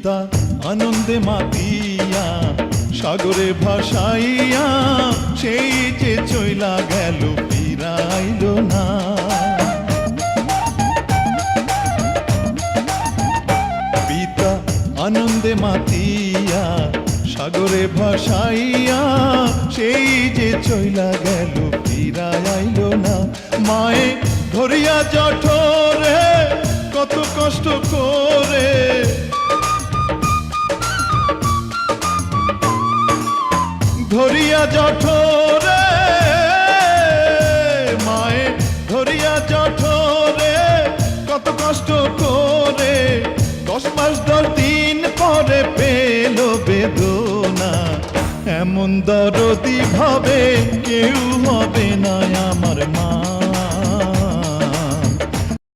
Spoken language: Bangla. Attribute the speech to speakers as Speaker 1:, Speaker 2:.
Speaker 1: পিতা আনন্দে মাতিয়া সাগরে ভাসাইয়া সেই যে চইলা গেল ফিরাইল না। পিতা আনন্দে মাতিয়া সাগরে ভাসাইয়া সেই যে চইলা গেল ফিরাইল না। মায়ে ধরিয়া জঠরে কত কষ্ট করে, ধরিয়া জঠরে মায়ে ধরিয়া জঠরে কত কষ্ট করে 10 মাস 10 দিন পরে পেল বেদনা। এমন দরদি ভাবে কেউ হবে না আমার